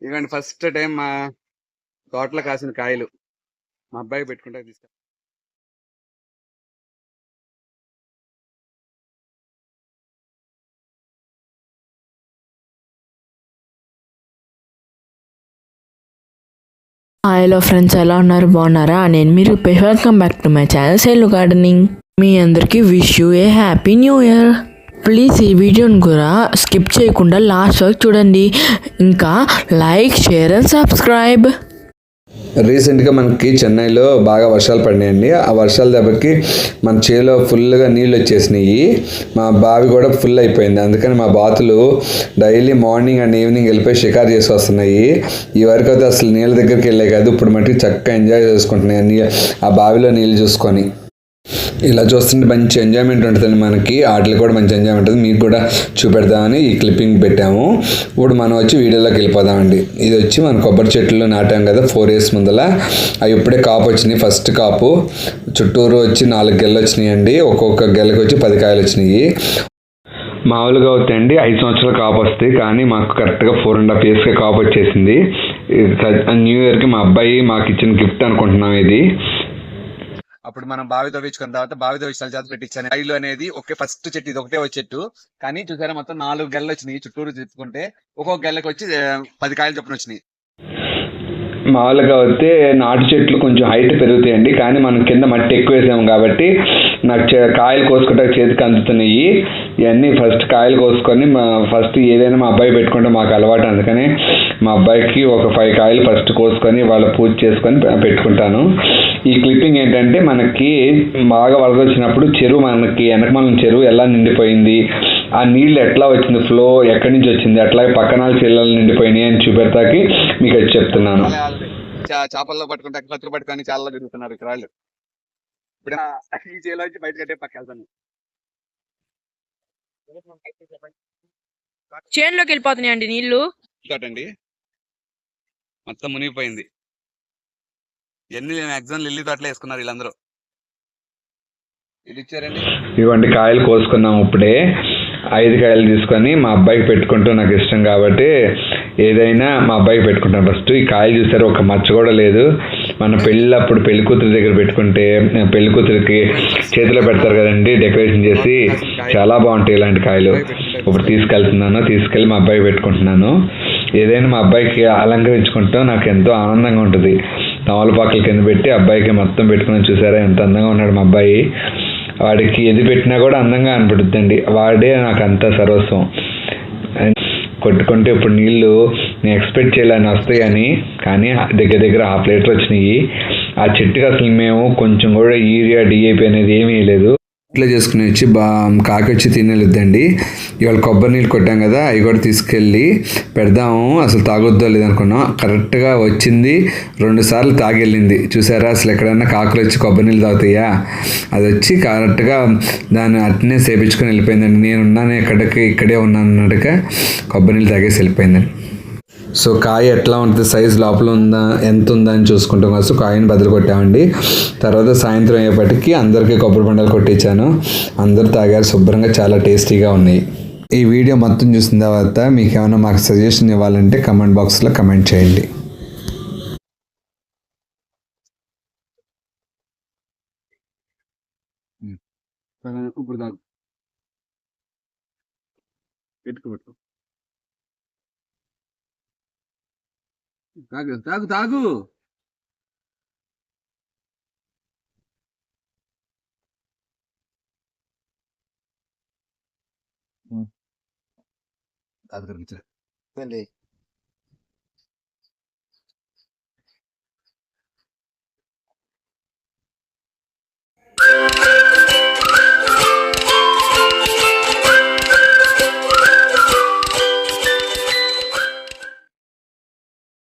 ఇవ్వండి first time మా తోటలో కాసిన కాయలు మా అబ్బాయికి పెట్టుకుంటే తీసుకు. హలో ఫ్రెండ్స్, ఎలా ఉన్నారు? బాగున్నారా? నేను మీరు welcome back to my channel సెల్లు గార్డెనింగ్. మీ అందరికీ wish you a happy new year. Please ఈ వీడియోని కూడా స్కిప్ చేయకుండా లాస్ట్ వరకు చూడండి. ఇంకా లైక్, షేర్ అండ్ సబ్స్క్రైబ్. రీసెంట్గా మనకి చెన్నైలో బాగా వర్షాలు పడినాయండి. ఆ వర్షాల దెబ్బకి మన చేలో ఫుల్గా నీళ్ళు వచ్చేసినాయి. మా బావి కూడా ఫుల్ అయిపోయింది. అందుకని మా బాతులు డైలీ మార్నింగ్ అండ్ ఈవినింగ్ వెళ్ళిపోయి షికారు చేసి వస్తున్నాయి. ఈ వరకు అయితే అసలు నీళ్ళ దగ్గరికి వెళ్ళే కాదు, ఇప్పుడు మటుకు చక్కగా ఎంజాయ్ చేసుకుంటున్నాయి ఆ బావిలో నీళ్ళు చూసుకొని. ఇలా చూస్తుంటే మంచి ఎంజాయ్మెంట్ ఉంటుందండి మనకి. వాటికి కూడా మంచి ఎంజాయ్మెంట్ ఉంటుంది. మీకు కూడా చూపెడదామని ఈ క్లిప్పింగ్ పెట్టాము. ఇప్పుడు మనం వచ్చి వీడియోలోకి వెళ్ళిపోదామండి. ఇది వచ్చి మన కొబ్బరి చెట్లు నాటాం కదా 4 years ముందల. అవి ఇప్పుడే కాపు వచ్చినాయి. ఫస్ట్ కాపు చుట్టూరు వచ్చి 4 గెలలు వచ్చినాయండి. ఒక్కొక్క గెలకు వచ్చి 10 కాయలు వచ్చినాయి. మామూలుగా అవుతాయండి 5 సంవత్సరాల కాపు వస్తాయి, కానీ మాకు కరెక్ట్గా 4.5 yearsగా కాపు వచ్చేసింది. న్యూ ఇయర్కి మా అబ్బాయి మాకు ఇచ్చిన గిఫ్ట్ అనుకుంటున్నాం ఇది. అప్పుడు మనం బావి తవ్వించుకున్న తర్వాత బావి తవ్వించిన జాతి పెట్టించాను. కాయలు అనేది ఒకే ఫస్ట్ చెట్టు, ఇది ఒకటే వచ్చే చెట్టు, కానీ చూసారా మొత్తం 4 గెలలు వచ్చినాయి. చుట్టూరు తిప్పుకుంటే ఒక్కొక్క గెలకు వచ్చి 10 కాయలు చొప్పున వచ్చినాయి. మామూలుగా అయితే నాటు చెట్లు కొంచెం హైట్ పెరుగుతాయండి, కానీ మనం కింద మట్టి ఎక్కువ వేసాము కాబట్టి నాకు కాయలు కోసుకుంటే చేతికి అందుతున్నాయి. ఇవన్నీ ఫస్ట్ కాయలు కోసుకొని ఫస్ట్ ఏదైనా మా అబ్బాయి పెట్టుకుంటే మాకు అలవాటు. అందుకని మా అబ్బాయికి ఒక 5 కాయలు ఫస్ట్ కోసుకొని వాళ్ళ పూజ చేసుకొని పెట్టుకుంటాను. ఈ క్లిప్పింగ్ ఏంటంటే మనకి బాగా వరద వచ్చినప్పుడు చెరువు, మనకి వెనకమాల చెరువు ఎలా నిండిపోయింది, ఆ నీళ్ళు ఎట్లా వచ్చింది, ఫ్లో ఎక్కడి నుంచి వచ్చింది, అట్లాగే పక్కన చెల్లెలు నిండిపోయినాయి అని చూపెడతాకి మీకు అది చెప్తున్నాను. చేపల్లో పట్టుకుంటే కత్తులు పట్టుకొని చాలా తిరుగుతున్నారు ఇక్కడ వాళ్ళు. ఇప్పుడు ఈ చేలో వచ్చి బయట కట్టే పక్క వెళ్తాను. చేనులోకి వెళ్ళిపోతున్నాయండి నీళ్లు. అండి మొత్తం మునిగిపోయింది. ఎన్ని మ్యాక్సిమం లిల్లీ తోటలో వేసుకున్నారు వీళ్ళందరూ. ఇది ఇచ్చారండి. ఇవ్వండి కాయలు కోసుకున్నాము ఇప్పుడే. 5 కాయలు తీసుకొని మా అబ్బాయికి పెట్టుకుంటూ నాకు ఇష్టం కాబట్టి ఏదైనా మా అబ్బాయికి పెట్టుకుంటాను ఫస్ట్. ఈ కాయలు చూసారు, ఒక మచ్చ కూడా లేదు. మన పెళ్ళప్పుడు పెళ్లి కూతురు దగ్గర పెట్టుకుంటే పెళ్లి కూతురికి చేతిలో పెడతారు కదండి డెకరేషన్ చేసి, చాలా బాగుంటాయి ఇలాంటి కాయలు. ఇప్పుడు తీసుకెళ్ళి మా అబ్బాయికి పెట్టుకుంటున్నాను. ఏదైనా మా అబ్బాయికి అలంకరించుకుంటాం నాకు ఎంతో ఆనందంగా ఉంటుంది. తమలపాకుల కింద పెట్టి అబ్బాయికి మొత్తం పెట్టుకుని చూసారా ఎంత అందంగా ఉన్నాడు మా అబ్బాయి. వాడికి ఏది పెట్టినా కూడా అందంగా అనిపిస్తుందండి. వాడే నాకు అంత సర్వస్వం. కొట్టుకుంటే ఇప్పుడు నీళ్ళు నేను ఎక్స్పెక్ట్ చేయాలని వస్తాయని, కానీ దగ్గర 1/2 లీటర్ వచ్చినాయి. ఆ చెట్టుకి అసలు మేము కొంచెం కూడా యూరియా డిఏపి అనేది ఏమీ లేదు. ఇట్లా చేసుకుని వచ్చి కాకి వచ్చి తినేలేదండి. ఇవాళ కొబ్బరి నీళ్ళు కొట్టాం కదా, అవి కూడా తీసుకెళ్ళి పెడదాము. అసలు తాగొద్దో లేదనుకున్నాం. కరెక్ట్గా వచ్చింది, 2 సార్లు తాగెళ్ళింది. చూసారా, అసలు ఎక్కడన్నా కాకులు వచ్చి కొబ్బరి నీళ్ళు తాగుతాయా? అది వచ్చి కరెక్ట్గా దాన్ని అట్నే సేపించుకొని వెళ్ళిపోయిందండి. నేనున్నాను ఇక్కడే ఉన్నాను అన్నట్టుగా కొబ్బరి నీళ్ళు తాగేసి వెళ్ళిపోయిందండి. సో కాయ ఎట్లా ఉంటుంది, సైజు లోపల ఉందా ఎంత ఉందా అని చూసుకుంటాం కోసం కాయని బదులు కొట్టామండి. తర్వాత సాయంత్రం అయ్యేపటికి అందరికీ కొబ్బరి బండలు కొట్టించాను. అందరూ తాగారు శుభ్రంగా, చాలా టేస్టీగా ఉన్నాయి. ఈ వీడియో మొత్తం చూసిన తర్వాత మీకు ఏమైనా మాకు సజెషన్ ఇవ్వాలంటే కమెంట్ బాక్స్లో కమెంట్ చేయండి. ఇప్పుడు తాగు, పెట్టుకోబెట్టు, తాగు తాగు తాగు.